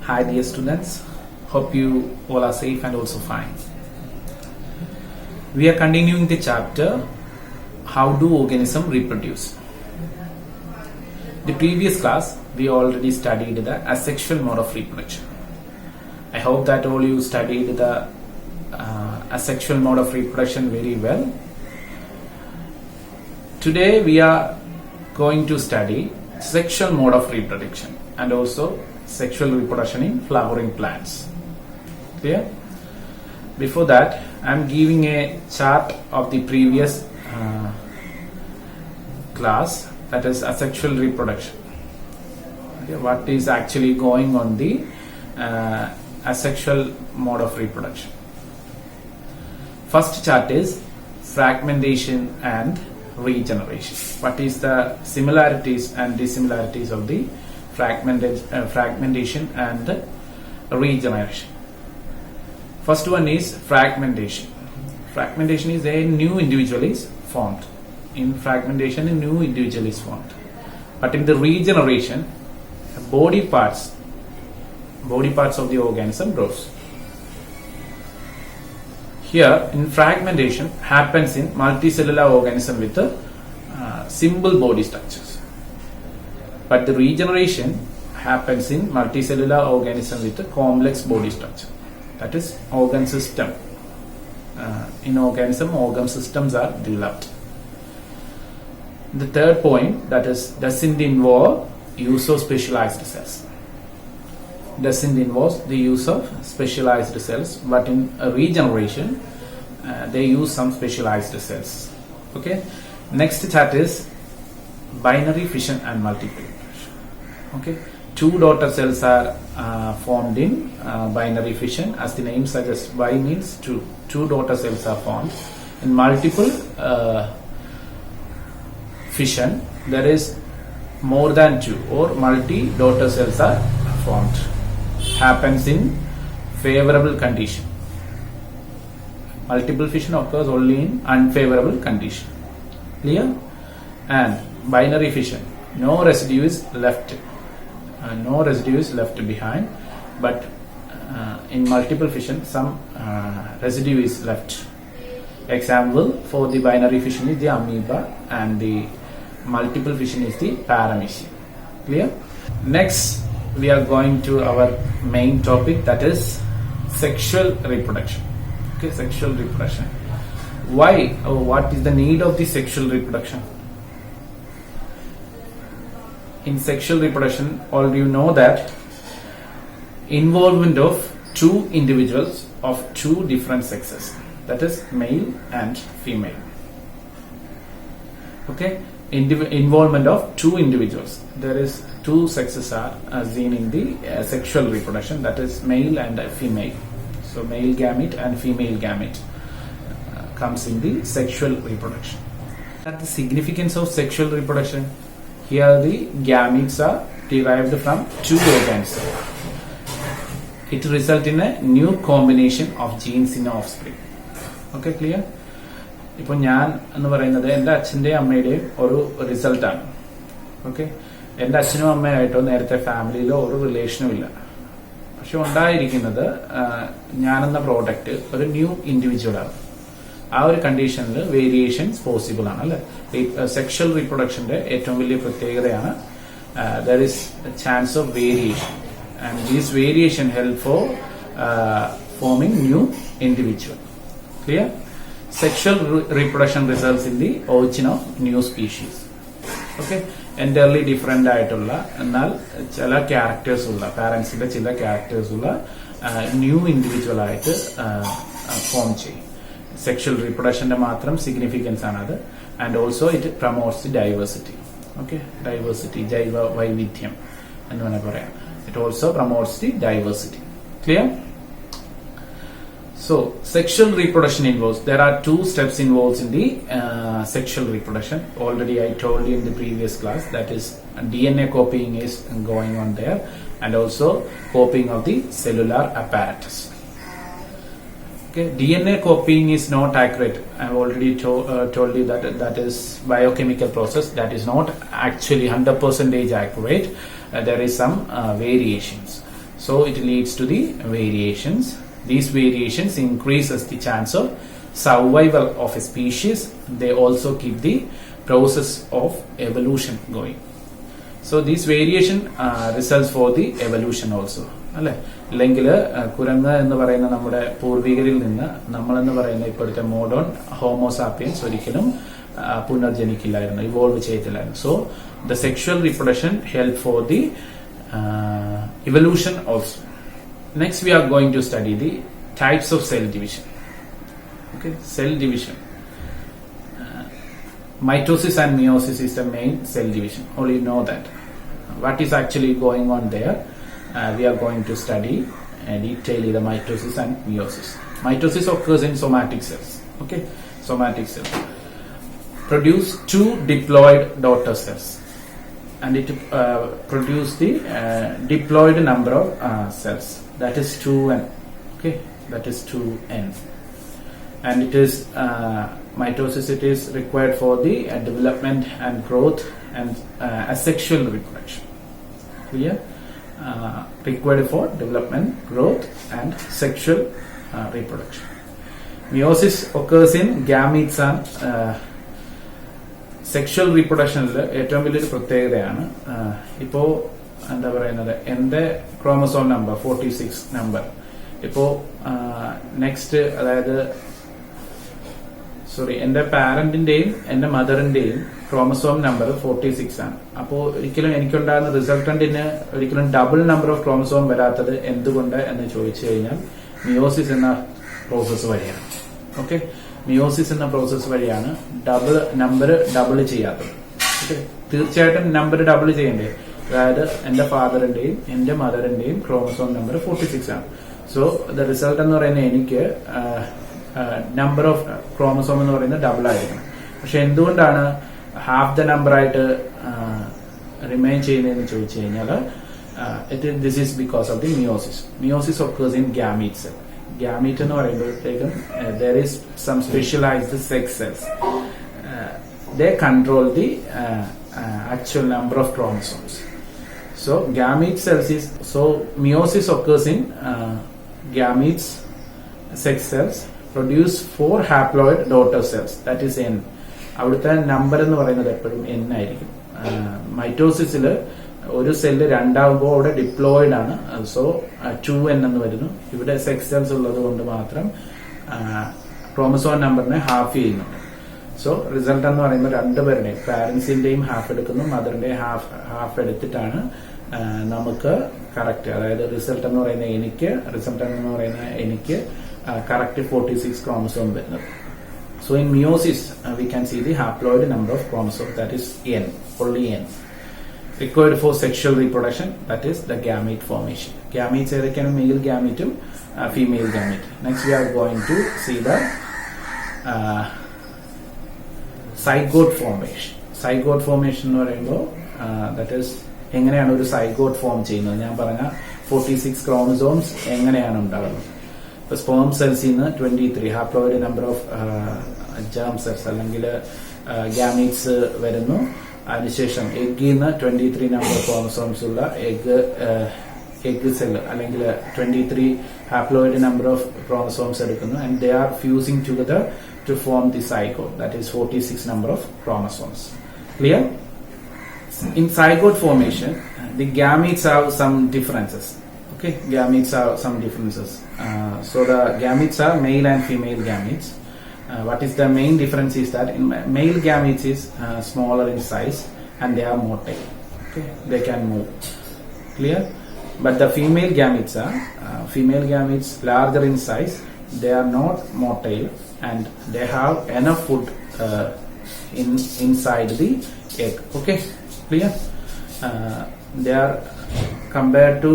Hi dear students, hope you all are safe and also fine. We are continuing the chapter How do organisms reproduce? The previous class we already studied the asexual mode of reproduction. I hope that all you studied the asexual mode of reproduction very well. Today we are going to study sexual mode of reproduction and also sexual reproduction in flowering plants. Clear? Before that, I am giving a chart of the previous class, that is asexual reproduction. Okay, what is actually going on the asexual mode of reproduction. First chart is fragmentation and regeneration. What is the similarities and dissimilarities of the fragmentation and regeneration? First one is fragmentation. Fragmentation is a new individual is formed. In fragmentation, a new individual is formed. But in the regeneration, body parts of the organism grows. Here, in fragmentation happens in multicellular organism with simple body structures. But the regeneration happens in multicellular organism with a complex body structure. That is organ system. In organism, organ systems are developed. The third point, that is, doesn't involve use of specialized cells. Doesn't involve the use of specialized cells, but in regeneration, they use some specialized cells. Okay. Next chart is binary fission and multiplication. Okay, two daughter cells are formed in binary fission. As the name suggests, bi means two. Two daughter cells are formed. In multiple fission, there is more than two or multi daughter cells are formed. Happens in favorable condition. Multiple fission occurs only in unfavorable condition. Clear? And binary fission, no residue is left. No residue is left behind, but in multiple fission some residue is left. Example for the binary fission is the amoeba and the multiple fission is the paramecium. Clear? Next we are going to our main topic, that is sexual reproduction. Okay, sexual reproduction. Why or what is the need of the sexual reproduction? In sexual reproduction, all you know that involvement of two individuals of two different sexes, that is male and female. Okay, involvement of two individuals. There is two sexes are seen in the sexual reproduction, that is male and female. So male gamete and female gamete comes in the sexual reproduction. That the significance of sexual reproduction. Here the gametes are derived from two organs. It results in a new combination of genes in offspring. Okay, clear? ഇപ്പോൾ ഞാൻ എന്ന് പറയുന്നത് എൻ്റെ അച്ഛൻ്റെയും അമ്മയുടെയും ഒരു റിസൾട്ടാണ്. Okay, എൻ്റെ അച്ഛനും അമ്മയായിട്ടോ നേരത്തെ ഫാമിലിയിലോ ഒരു റിലേഷനും ഇല്ല. പക്ഷെ ഉണ്ടായിരിക്കുന്നത് ഞാനെന്ന പ്രോഡക്റ്റ് ഒരു ന്യൂ ഇൻഡിവിജ്വലാണ്. ആ ഒരു കണ്ടീഷനിൽ വേരിയേഷൻസ് പോസിബിൾ ആണ് അല്ലെ. സെക്ഷൽ റീപ്രൊഡക്ഷന്റെ ഏറ്റവും വലിയ പ്രത്യേകതയാണ് there is chance of variation and these variation help for forming new individual. Clear? Sexual reproduction results in the origin of new species. Okay, entirely different ആയിട്ടുള്ള എന്നാൽ ചില ക്യാരക്ടേഴ്സ് ഉള്ള പാരന്റ്സിന്റെ ചില ക്യാരക്ടേഴ്സ് ഉള്ള ന്യൂ ഇൻഡിവിജ്വൽ ആയിട്ട് ഫോം ചെയ്യും. Sexual റീപ്രൊഡക്ഷന്റെ മാത്രം സിഗ്നിഫിക്കൻസ് ആണത്. And also it promotes the diversity. Okay, diversity, ജൈവ വൈവിധ്യം എന്ന് വേണമെങ്കിൽ പറയാം. It also promotes the diversity. Clear? So sexual reproduction involves, there are two steps involved in the sexual reproduction. Already I told you in the previous class, that is DNA copying is going on there and also copying of the cellular apparatus. Okay, DNA copying is not accurate. I have already told you that that is biochemical process, that is not actually 100% accurate. There is some variations. So it leads to the variations. These variations increases the chance of survival of a species. They also keep the process of evolution going. So this variation results for the evolution also. അല്ലേ? അല്ലെങ്കിൽ കുരങ്ങ് എന്ന് പറയുന്ന നമ്മുടെ പൂർവികരിൽ നിന്ന് നമ്മളെന്ന് പറയുന്ന ഇപ്പോഴത്തെ മോഡേൺ ഹോമോസാപ്പിയൻസ് ഒരിക്കലും പുനർജനിക്കില്ലായിരുന്നു, ഇവോൾവ് ചെയ്തില്ലായിരുന്നു. So the sexual reproduction help for the evolution also. Next we are going to study the types of cell division. Okay, cell division. Mitosis and meiosis is the main cell division. Only know that. What is actually going on there? We are going to study detailing the mitosis and meiosis. Mitosis occurs in somatic cells. Okay, somatic cells produce two diploid daughter cells, and it produce the diploid number of cells, that is 2n. Okay, that is 2n, and it is mitosis, it is required for the development and growth and asexual reproduction. Clear? Required for development, growth and sexual reproduction. Meiosis occurs in gametes and sexual റീപ്രൊഡക്ഷനിൽ ഏറ്റവും വലിയൊരു പ്രത്യേകതയാണ്, ഇപ്പോൾ എന്താ പറയുന്നത്, എൻ്റെ chromosome number 46 number ഇപ്പോൾ next, അതായത് എൻ്റെ പാരന്റിന്റെയും എൻ്റെ മദറിന്റെയും ക്രോമസോം നമ്പർ 46 ആണ്. അപ്പോൾ ഒരിക്കലും എനിക്കുണ്ടാകുന്ന റിസൾട്ടന്റിന് ഒരിക്കലും ഡബിൾ നമ്പർ ഓഫ് ക്രോമസോം വരാത്തത് എന്തുകൊണ്ട് എന്ന് ചോദിച്ചു കഴിഞ്ഞാൽ മിയോസിസ് എന്ന പ്രോസസ്സ് വഴിയാണ്. ഓക്കെ, മിയോസിസ് എന്ന പ്രോസസ്സ് വഴിയാണ് നമ്പർ ഡബിൾ ചെയ്യാത്തത്. ഓക്കെ, തീർച്ചയായിട്ടും നമ്പർ ഡബിൾ ചെയ്യണ്ടേ, അതായത് എന്റെ ഫാദറിന്റെയും എന്റെ മദറിന്റെയും ക്രോമസോം നമ്പർ 46 ആണ്. സോ ദ റിസൾട്ട് എന്ന് പറയുന്നത് എനിക്ക് നമ്പർ ഓഫ് ക്രോമസോം എന്ന് പറയുന്നത് ഡബിൾ ആയിരിക്കണം. പക്ഷെ എന്തുകൊണ്ടാണ് ഹാഫ് ദ നമ്പർ ആയിട്ട് റിമൈൻ ചെയ്യുന്നതെന്ന് ചോദിച്ചു കഴിഞ്ഞാൽ this is because of the meiosis. Meiosis occurs in gamete cell. Gamete എന്ന് പറയുമ്പോഴത്തേക്കും there is some specialized sex cells. They control the actual number of chromosomes. So gamete cells is, so meiosis occurs in gametes sex cells produce 4 haploid daughter cells, that is n. അവിടുത്തെ number എന്ന് പറയുന്നത് എപ്പോഴും n ആയിരിക്കും. മൈറ്റോസിസിൽ ഒരു cell രണ്ടാകുമ്പോൾ അവിടെ diploid ആണ്, so 2n എന്ന് വരുന്നു. ഇവിടെ സെക്സ് സെൽസ് ഉള്ളത് കൊണ്ട് മാത്രം ക്രോമസോം നമ്പറിനെ ഹാഫ് ചെയ്യുന്നുണ്ട്. സോ റിസൾട്ട് എന്ന് പറയുമ്പോൾ രണ്ടുപേരുടെയും പാരന്റ്സിന്റെയും ഹാഫ് എടുക്കുന്നു, മദറിന്റെയും ഹാഫ് എടുത്തിട്ടാണ് നമുക്ക് കറക്റ്റ്, അതായത് റിസൾട്ട് എന്ന് പറയുന്ന എനിക്ക് കറക്റ്റ് 46 ക്രോമസോം വരുന്നത്. So in meiosis we can see the haploid number of chromosome, that is n, only n. Required for sexual reproduction, that is the gamete formation. Gametes ഏതൊക്കെയാണ്? Male ഗാമീറ്റും female gamete. Next we are going to see the zygote formation. Zygote formation എന്ന് പറയുമ്പോൾ that is എങ്ങനെയാണ് ഒരു zygote form ചെയ്യുന്നത്. ഞാൻ പറഞ്ഞ 46 chromosomes എങ്ങനെയാണ് ഉണ്ടാകുന്നത്. ഇപ്പൊ സ്പേം സെൽസിൽ നിന്ന് 23 haploid number of germ cells അല്ലെങ്കിൽ ഗാമീറ്റ്സ് വരുന്നു. അതിനുശേഷം എഗ്ഗിൽ നിന്ന് 23 നമ്പർ ക്രോമസോംസ് ഉള്ള എഗ് സെല്ല് അല്ലെങ്കിൽ 23 ഹാപ്ലോയിഡ് നമ്പർ ഓഫ് ക്രോമസോംസ് എടുക്കുന്നു, and they are fusing together to form the zygote, that is 46 number of chromosomes. Clear? In zygote formation, the gametes have some differences. Okay, gametes have some differences. So the gametes are male and female gametes. What is the main difference is that in male gametes is smaller in size and they are motile. Okay, they can move. Clear? But the female gametes are larger in size. They are not motile and they have enough food inside the egg. Okay, clear? They are compared to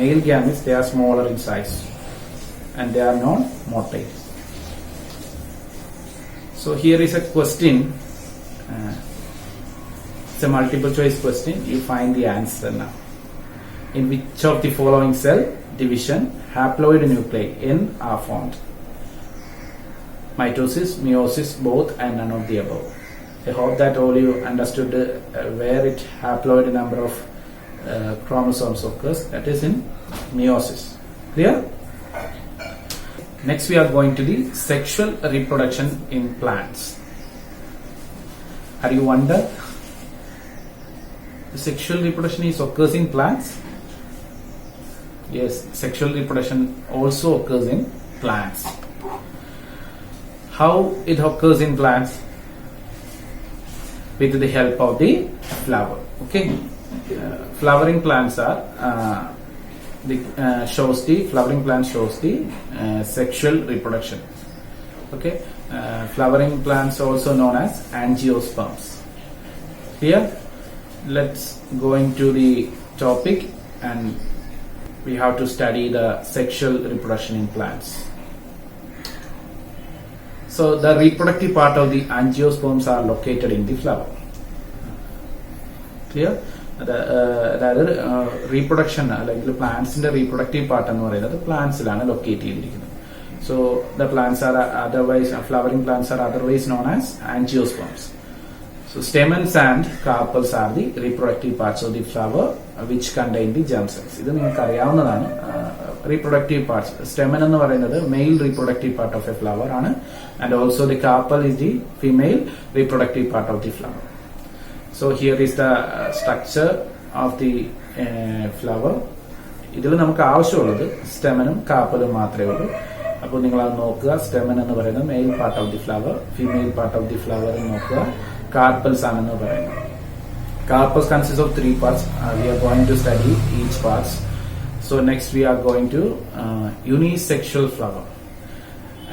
male gametes. They are smaller in size and they are not motile. So here is a question. It's a multiple choice question. You find the answer now. In which of the following cell division haploid nuclei N are formed? Mitosis, meiosis, both, and none of the above. I hope that all you understood where it haploid number of chromosomes occurs. That is in meiosis. Clear? Next we are going to the sexual reproduction in plants. Are you wonder? The sexual reproduction is occurs in plants? Yes, sexual reproduction also occurs in plants. How it occurs in plants? With the help of the flower. Okay, flowering plants are flowering plant shows the sexual reproduction. Okay, flowering plants also known as angiosperms. Here, let's go into the topic, and we have to study the sexual reproduction in plants. So the reproductive part of the angiosperms are located in the flower. Clear? അതായത് reproduction അല്ലെങ്കിൽ പ്ലാന്റ്സിന്റെ reproductive part എന്ന് പറയുന്നത് പ്ലാന്റ്സിലാണ് locate ചെയ്തിരിക്കുന്നത്. So the plants R otherwise flowering plants R otherwise known as angiosperms. So stamens and carpels are the reproductive parts of the flower which contain the germ cells. ഇത് നിങ്ങൾക്ക് അറിയാവുന്നതാണ്. Reproductive parts. Stamen എന്ന് പറയുന്നത് male reproductive part of a flower ആണ്, and also the carpel is the female reproductive part of the flower. So here is the structure of the flower. ഇതിൽ നമുക്ക് ആവശ്യമുള്ളത് സ്റ്റെമനും കാർപ്പലും മാത്രമേ ഉള്ളൂ. അപ്പോൾ നിങ്ങൾ അത് നോക്കുക. സ്റ്റെമൻ എന്ന് പറയുന്നത് male part of the flower, female part of the flower നോക്കുക. Carpels ആണെന്ന് പറയുന്നത്. Carpels consists of 3 parts. We are going to study each parts. So next we are going to unisexual flower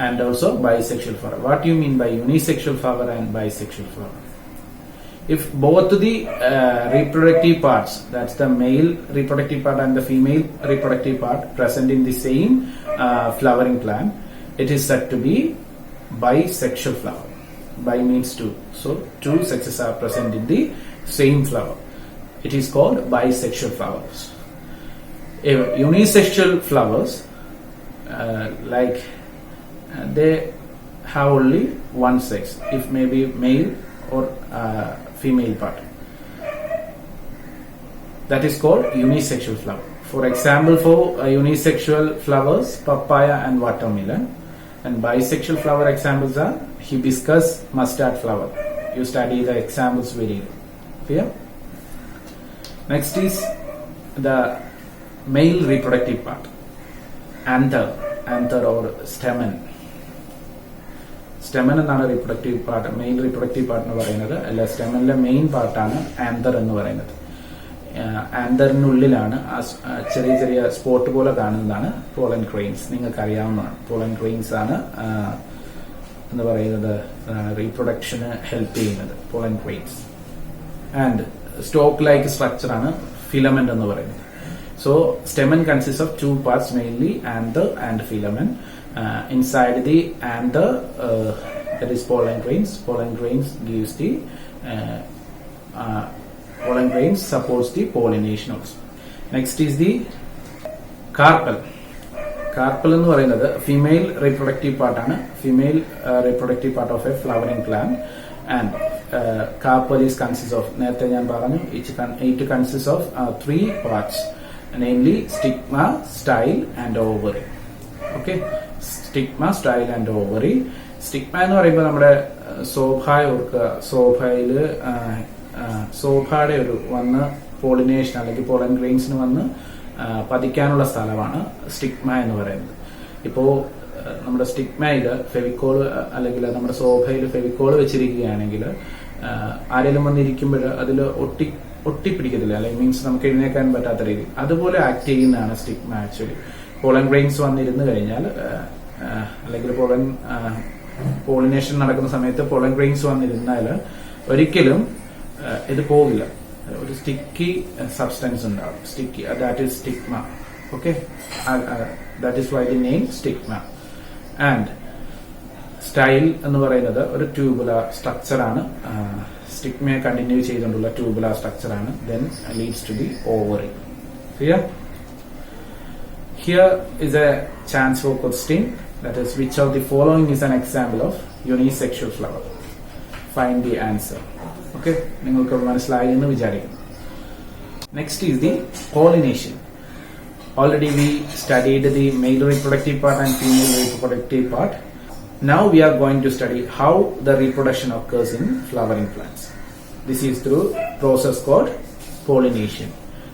and also bisexual flower. What do you mean by unisexual flower and bisexual flower? If both the reproductive parts, that's the male reproductive part and the female reproductive part, present in the same flowering plant, it is said to be bisexual flower. Bi means 2, so 2 sexes are present in the same flower. It is called bisexual flowers. Unisexual flowers, they have only one sex, if maybe male or female part. That is called unisexual flower. For example, for unisexual flowers, papaya and watermelon. And bisexual flower examples are hibiscus, mustard flower. You study the examples very clear. Next is the male reproductive part, anther or stamen. Stamen എന്നാണ് reproductive part, male reproductive part എന്ന് പറയുന്നത്. അല്ല, സ്റ്റെമനിലെ main പാർട്ടാണ് anther എന്ന് പറയുന്നത്. ആന്തറിനുള്ളിലാണ് ചെറിയ ചെറിയ spot പോലെ കാണുന്നതാണ് പോളൻ ഗ്രെയിൻസ്. നിങ്ങൾക്ക് അറിയാവുന്നതാണ്. പോളൻ ഗ്രെയിൻസ് ആണ് എന്ന് പറയുന്നത് റീപ്രൊഡക്ഷന് ഹെൽപ്പ് ചെയ്യുന്നത്, pollen grains. And stalk like structure ആണ് ഫിലമെന്റ് എന്ന് പറയുന്നത്. So stamen consist of 2 parts mainly, anther and filament. Inside the anther, that is pollen grains. Pollen grains gives the pollen grains supports the pollination also. Next is the carpel. Carpel എന്ന് പറയുന്നത് female reproductive പാർട്ടാണ്. Female reproductive part of A flowering plant. And carpel is consists of, നേരത്തെ ഞാൻ പറഞ്ഞു, it consists of 3 parts, namely stigma, style and ovary. Okay, stigma, style and ovary. Stigma എന്ന് പറയുമ്പോൾ നമ്മുടെ സോഫയുടെ ഒരു വന്ന് പോളിനേഷൻ അല്ലെങ്കിൽ പോളൻ ഗ്രെയിൻസിന് വന്ന് പതിക്കാനുള്ള സ്ഥലമാണ് സ്റ്റിഗ്മ എന്ന് പറയുന്നത്. ഇപ്പോൾ നമ്മുടെ സ്റ്റിഗ്മയിൽ ഫെവിക്കോൾ അല്ലെങ്കിൽ നമ്മുടെ സോഫയിൽ ഫെവിക്കോൾ വെച്ചിരിക്കുകയാണെങ്കിൽ ആരെങ്കിലും വന്നിരിക്കുമ്പോൾ അതിൽ ഒട്ടിപ്പിടിക്കത്തില്ല, അല്ലെങ്കിൽ മീൻസ് നമുക്ക് എഴുന്നേക്കാൻ പറ്റാത്ത രീതി അതുപോലെ ആക്ട് ചെയ്യുന്നതാണ് സ്റ്റിഗ്മ. ആക്ച്വലി പോളൻ ഗ്രെയിൻസ് വന്നിരുന്നു കഴിഞ്ഞാൽ അല്ലെങ്കിൽ പോളിനേഷൻ നടക്കുന്ന സമയത്ത് പോളൻ ഗ്രെയിൻസ് വന്നിരുന്നാൽ ഒരിക്കലും ഇത് പോകില്ല. ഒരു സ്റ്റിക്കി സബ്സ്റ്റൻസ് ഉണ്ടാവും, sticky, that is stigma. Okay, that is why the name stigma. And style എന്ന് പറയുന്നത് ഒരു ട്യൂബുലാർ സ്ട്രക്ചറാണ്. സ്റ്റിഗ്മയെ കണ്ടിന്യൂ ചെയ്തുകൊണ്ടുള്ള ട്യൂബുലാർ സ്ട്രക്ചറാണ്. Then leads to the ovary. Clear? Here is a chance for question, that is, which of the following is an example of unisexual flower? Find the answer. Okay, നിങ്ങൾക്ക് മനസ്സിലായി എന്ന് വിചാരിക്കുന്നു. Next is the pollination. Already we studied the male reproductive part and female reproductive part. Now we are going to study how the reproduction occurs in flowering plants. This is through process called pollination.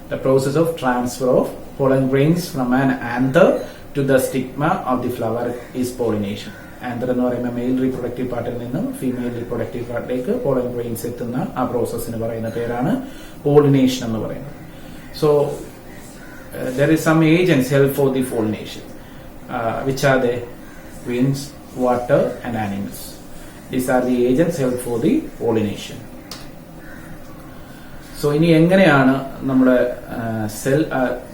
The process of transfer of pollen grains from an anther to the stigma of the flower is pollination. Anther എന്ന് പറയുന്ന mail reproductive പാർട്ടിൽ നിന്നും female reproductive പാർട്ടിലേക്ക് pollen grains എത്തുന്ന ആ പ്രോസസ്സിന് പറയുന്ന പേരാണ് pollination എന്ന് പറയുന്നത്. So there is some agents help for the pollination. Which are they? Winds, water and animals. These are the agents help for the pollination. So ഇനി എങ്ങനെയാണ് നമ്മുടെ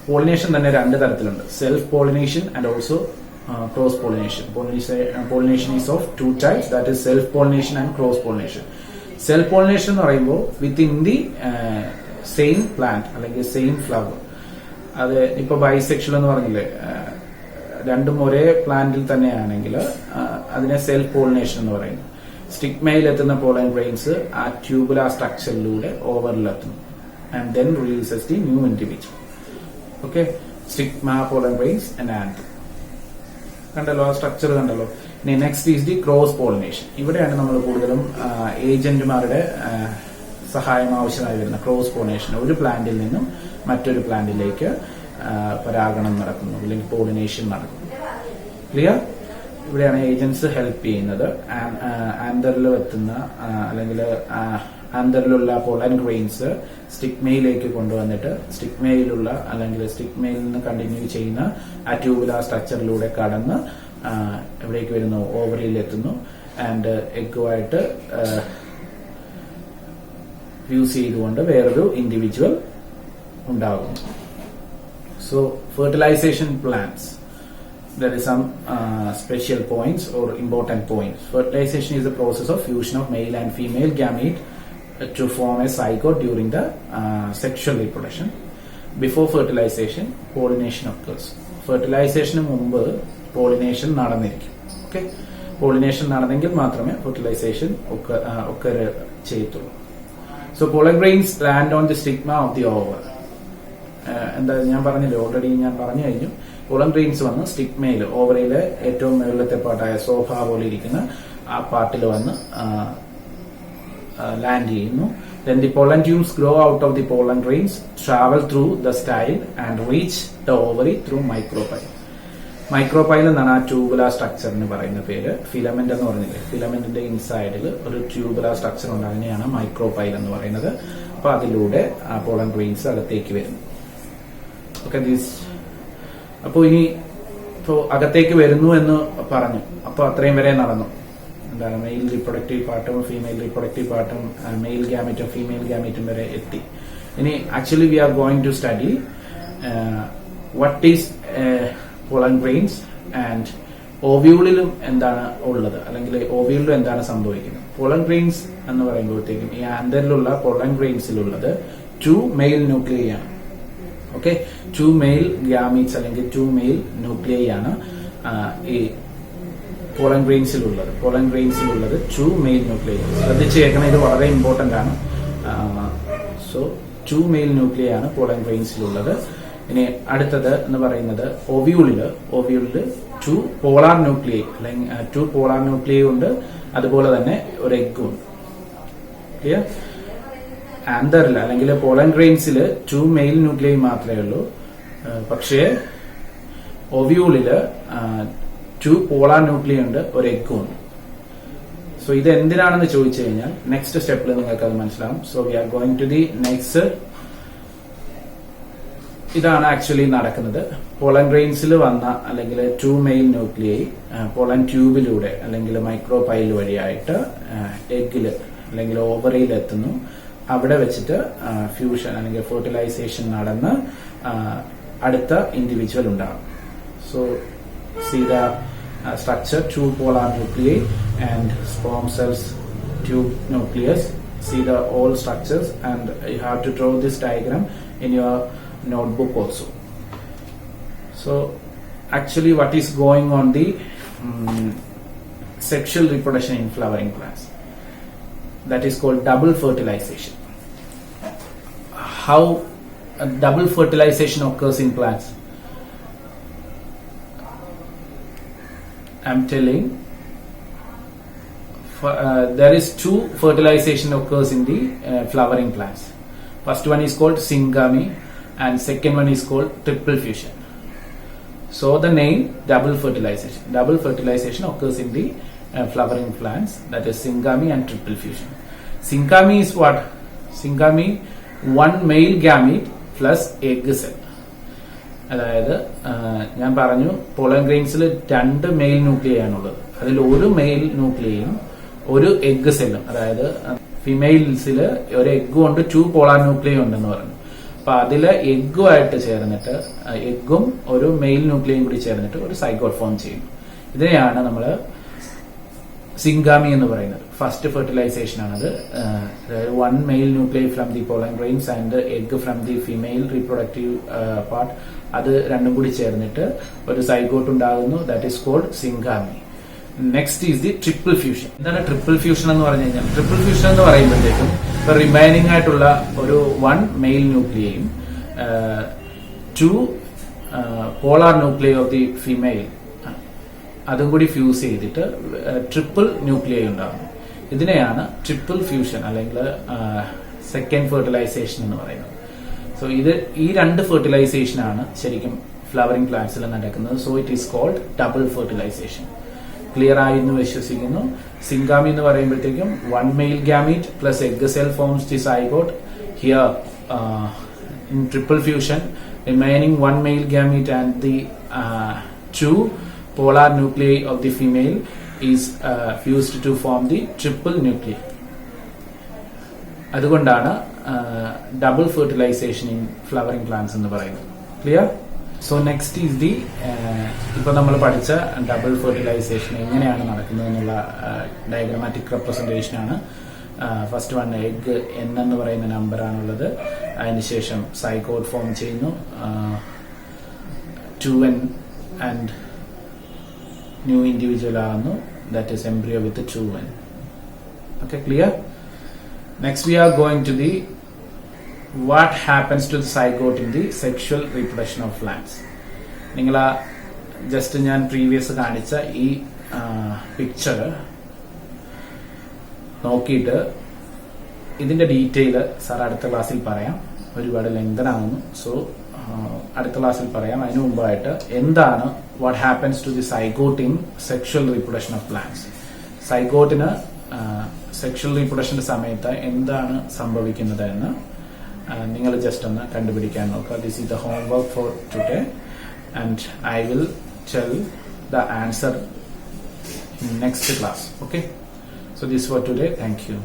പോളിനേഷൻ തന്നെ രണ്ട് തരത്തിലുണ്ട്. Self pollination and also cross pollination. Pollination is of two types, that is self pollination and cross pollination. Self pollination എന്ന് പറയുമ്പോൾ within the same plant അല്ലെങ്കിൽ same flower. അത് ഇപ്പൊ ബൈസെക്ഷൽ എന്ന് പറഞ്ഞില്ലേ, രണ്ടും ഒരേ പ്ലാന്റിൽ തന്നെയാണെങ്കിൽ അതിനെ സെൽഫ് പോളിനേഷൻ എന്ന് പറയുന്നു. സ്റ്റിഗ്മയിൽ എത്തുന്ന പോളൻ ഗ്രെയിൻസ് ആ ട്യൂബുലാർ സ്ട്രക്ചറിലൂടെ ഓവറിലെത്തുന്നു and then releases the new individual. Okay, stigma, pollen grains and and കണ്ടല്ലോ, ആ സ്ട്രക്ചർ കണ്ടല്ലോ. ഇനി next is the cross pollination. ഇവിടെയാണ് നമ്മൾ കൂടുതലും ഏജന്റുമാരുടെ സഹായം ആവശ്യമായി വരുന്ന ക്രോസ് പോളിനേഷൻ. ഒരു പ്ലാന്റിൽ നിന്നും മറ്റൊരു പ്ലാന്റിലേക്ക് പരാഗണം നടക്കുന്നു അല്ലെങ്കിൽ പോളിനേഷൻ നടക്കുന്നു. ക്ലിയർ? ഇവിടെയാണ് ഏജൻസ് ഹെൽപ്പ് ചെയ്യുന്നത്. ആന്തറിൽ എത്തുന്ന അല്ലെങ്കിൽ ആന്തറിലുള്ള പോളൻ ഗ്രെയിൻസ് സ്റ്റിഗ്മയിലേക്ക് കൊണ്ടുവന്നിട്ട് സ്റ്റിഗ്മയിലുള്ള അല്ലെങ്കിൽ സ്റ്റിഗ്മയിൽ നിന്ന് കണ്ടിന്യൂ ചെയ്യുന്ന ആ ട്യൂബുലാർ സ്ട്രക്ചറിലൂടെ കടന്ന് എവിടേക്ക് വരുന്നു? ഓവറിയിൽ എത്തുന്നു ആൻഡ് എഗ്ഗുമായിട്ട് ഫ്യൂസ് ചെയ്തുകൊണ്ട് വേറൊരു ഇൻഡിവിജ്വൽ ഉണ്ടാകുന്നു. So fertilization plants, there is some special points or important points. Fertilization is the process of fusion of male and female gamete to form a zygote during the sexual reproduction. Before fertilization, pollination occurs. Fertilization മുമ്പ് pollination നടന്നിരിക്കും. Okay, pollination നടന്നെങ്കിൽ മാത്രമേ fertilization occur ചെയ്യത്തുള്ളൂ. So pollen grains land on the stigma of the ovum. എന്താ ഞാൻ പറഞ്ഞില്ലേ, already ഞാൻ പറഞ്ഞു കഴിഞ്ഞു. Pollen grains വന്ന് സ്റ്റിഗ്മയിൽ, ഓവറിയിലെ ഏറ്റവും മുകളിലത്തെ പാർട്ടായ സോഫ പോലെ ഇരിക്കുന്ന ആ പാർട്ടിൽ വന്ന് ലാൻഡ് ചെയ്യുന്നു. Then the pollen tubes grow out of the pollen grains, travel through the style and reach the ovary through micropyle. Micropyle എന്നാണ് ആ ട്യൂബുലാർ സ്ട്രക്ചറിന് പറയുന്ന പേര്. ഫിലമെന്റ് എന്ന് പറഞ്ഞില്ലേ, ഫിലമെന്റിന്റെ ഇൻസൈഡിൽ ഒരു ട്യൂബുലാർ സ്ട്രക്ചർ ഉണ്ട്, അതിനെയാണ് മൈക്രോപൈൽ എന്ന് പറയുന്നത്. അപ്പൊ അതിലൂടെ ആ പോളൻ ഗ്രെയിൻസ് അകത്തേക്ക് വരുന്നു. ഓക്കെ, അപ്പൊ ഇനി ഇപ്പോ അകത്തേക്ക് വരുന്നു എന്ന് പറഞ്ഞു. അപ്പൊ അത്രയും വരെ നടന്നു. എന്താണ്, മെയിൽ റീപ്രൊഡക്റ്റീവ് പാർട്ടും ഫീമെയിൽ റീപ്രൊഡക്റ്റീവ് പാർട്ടും മെയിൽ ഗാമറ്റും ഫീമെയിൽ ഗാമറ്റും വരെ എത്തി. ഇനി actually we are going to study what is pollen grains and ഓവ്യൂളിലും എന്താണ് ഉള്ളത്, അല്ലെങ്കിൽ ഓവ്യൂളിലും എന്താണ് സംഭവിക്കുന്നത്. പോളൻ ഗ്രെയിൻസ് എന്ന് പറയുമ്പോഴത്തേക്കും ഈ ആന്തറിലുള്ള പോളൻ ഗ്രെയിൻസിലുള്ളത് 2 മെയിൽ ന്യൂക്ലിയൈ ആണ്. ഓക്കെ, 2 മെയിൽ ഗ്യാമീറ്റ്സ് അല്ലെങ്കിൽ 2 മെയിൽ ന്യൂക്ലിയൈ ആണ് ഈ പോളൻ ഗ്രെയിൻസിലുള്ളത്. പോളൻ ഗ്രെയിൻസിലുള്ളത് 2 മെയിൽ ന്യൂക്ലിയൈ. ശ്രദ്ധിച്ച് കേൾക്കണം, ഇത് വളരെ ഇമ്പോർട്ടന്റ് ആണ്. സോ 2 മെയിൽ ന്യൂക്ലിയൈ ആണ് പോളൻ ഗ്രെയിൻസിലുള്ളത്. ഇനി അടുത്തത് എന്ന് പറയുന്നത് ഓവ്യൂളില് 2 പോളാർ ന്യൂക്ലിയൈ അല്ലെങ്കിൽ 2 പോളാർ ന്യൂക്ലിയൈ ഉണ്ട്, അതുപോലെ തന്നെ ഒരു എഗ്ഗും ഉണ്ട്. ക്ലിയർ? ആന്തറിൽ അല്ലെങ്കിൽ പോളൻ ഗ്രെയിൻസിൽ 2 മെയിൽ ന്യൂക്ലിയൈ മാത്രമേ ഉള്ളൂ. പക്ഷേ ഓവ്യൂളില് 2 പോളാർ ന്യൂക്ലിയൈ ഉണ്ട്, ഒരു എഗ്ഗും ഉണ്ട്. സോ ഇത് എന്തിനാണെന്ന് ചോദിച്ചു കഴിഞ്ഞാൽ നെക്സ്റ്റ് സ്റ്റെപ്പിൽ നിങ്ങൾക്ക് അത് മനസ്സിലാവും. So we are going to the next. ഇതാണ് ആക്ച്വലി നടക്കുന്നത്. പോളൻ ഗ്രെയിൻസിൽ വന്ന അല്ലെങ്കിൽ 2 മെയിൽ ന്യൂക്ലിയൈ പോളൻ ട്യൂബിലൂടെ അല്ലെങ്കിൽ മൈക്രോപൈൽ വഴിയായിട്ട് എഗ്ഗില് അല്ലെങ്കിൽ ഓവറിയിൽ എത്തുന്നു. അവിടെ വെച്ചിട്ട് ഫ്യൂഷൻ അല്ലെങ്കിൽ ഫെർട്ടിലൈസേഷൻ നടന്ന് അടുത്ത ഇൻഡിവിജ്വൽ ഉണ്ടാകും. So see the structure, 2 polar nuclei and sperm cells, tube nucleus. See the all structures, and you have to draw this diagram in your notebook also. So actually what is going on the sexual reproduction in flowering plants, that is called double fertilization. How double fertilization occurs in plants? I'm telling there is two fertilization occurs in the flowering plants. First one is called syngamy and second one is called triple fusion. So the name double fertilization. Double fertilization occurs in the flowering plants, that is syngamy and triple fusion. Syngamy is what? Syngamy, one male gamete plus egg cell. അതായത് ഞാൻ പറഞ്ഞു pollen ഗ്രെയിൻസിൽ രണ്ട് mail nuclei ആണുള്ളത്. അതിൽ ഒരു mail ന്യൂക്ലിയയും ഒരു egg സെല്ലും, അതായത് ഫിമെയിൽസിൽ ഒരു എഗ്ഗും ഉണ്ട്, 2 പോളാർ ന്യൂക്ലിയ ഉണ്ടെന്ന് പറഞ്ഞു. അപ്പൊ അതില് എഗ്ഗുമായിട്ട് ചേർന്നിട്ട് എഗ്ഗും ഒരു മെയിൽ ന്യൂക്ലിയയും കൂടി ചേർന്നിട്ട് ഒരു സൈഗോട്ട് ഫോം ചെയ്യുന്നു. ഇതിനെയാണ് നമ്മൾ സിംഗാമി എന്ന് പറയുന്നത്. ഫസ്റ്റ് ഫെർട്ടിലൈസേഷൻ ആണത്. One male nuclei from the pollen grains and egg from the female reproductive part, അത് രണ്ടും കൂടി ചേർന്നിട്ട് ഒരു സൈഗോട്ട് ഉണ്ടാകുന്നു. That is called syngamy. Next is the triple fusion. എന്താണ് ട്രിപ്പിൾ ഫ്യൂഷൻ എന്ന് പറഞ്ഞു കഴിഞ്ഞാൽ? ട്രിപ്പിൾ ഫ്യൂഷൻ എന്ന് പറയുമ്പോഴത്തേക്കും ഇപ്പൊ റിമൈനിങ് ആയിട്ടുള്ള ഒരു 1 മെയിൽ ന്യൂക്ലിയയും 2 polar nuclei of the female അതും കൂടി ഫ്യൂസ് ചെയ്തിട്ട് ട്രിപ്പിൾ ന്യൂക്ലിയ ഉണ്ടാകുന്നു. ഇതിനെയാണ് ട്രിപ്പിൾ ഫ്യൂഷൻ അല്ലെങ്കിൽ സെക്കൻഡ് ഫെർട്ടിലൈസേഷൻ എന്ന് പറയുന്നത്. സോ ഈ രണ്ട് ഫെർട്ടിലൈസേഷൻ ആണ് ശരിക്കും ഫ്ലവറിംഗ് പ്ലാന്റ്സിൽ നടക്കുന്നത്. So it is called double fertilization. Clear ആയി എന്ന് വിശ്വസിക്കുന്നു. സിംഗാമി എന്ന് പറയുമ്പോഴത്തേക്കും 1 male gamete plus egg cell forms the zygote. Here in triple fusion remaining 1 male gamete and the 2 polar nuclei of the female is fused to form the triple nuclei. അതുകൊണ്ടാണ് double fertilization in flowering plants എന്ന് പറയുന്നത്. Clear? So next is the ഇപ്പൊ നമ്മൾ പഠിച്ച double fertilization എങ്ങനെയാണ് നടക്കുന്നത് എന്നുള്ള diagrammatic representation ആണ്. ഫസ്റ്റ് വൺ എഗ് N എന്ന് പറയുന്ന നമ്പർ ആണുള്ളത്. അതിനുശേഷം സൈഗോട്ട് ഫോം ചെയ്യുന്നു. 2N ആൻഡ് new individual ആകുന്നു. that is embryo with the 2N. Okay, clear? Next we are going to the what happens to the zygote in the sexual reproduction of plants. നിങ്ങൾ just ഞാൻ previous കാണിച്ച ഈ picture നോക്കിയിട്ട് ഇതിന്റെ detail sir അടുത്ത ക്ലാസ്സിൽ പറയാം. ഒരുപാട് ലെങ്തൻ ആകുന്നു. സോ അടുത്ത ക്ലാസ്സിൽ പറയാം. അതിനു മുമ്പായിട്ട് എന്താണ് what happens to the zygote in sexual reproduction of plants. സൈഗോട്ടിന് സെക്ഷൽ റീപ്രൊഡക്ഷന്റെ സമയത്ത് എന്താണ് സംഭവിക്കുന്നത് എന്ന് നിങ്ങൾ ജസ്റ്റ് ഒന്ന് കണ്ടുപിടിക്കാൻ നോക്കുക. This is the homework for today and I will tell the answer in next class. Okay, so this for today. Thank U.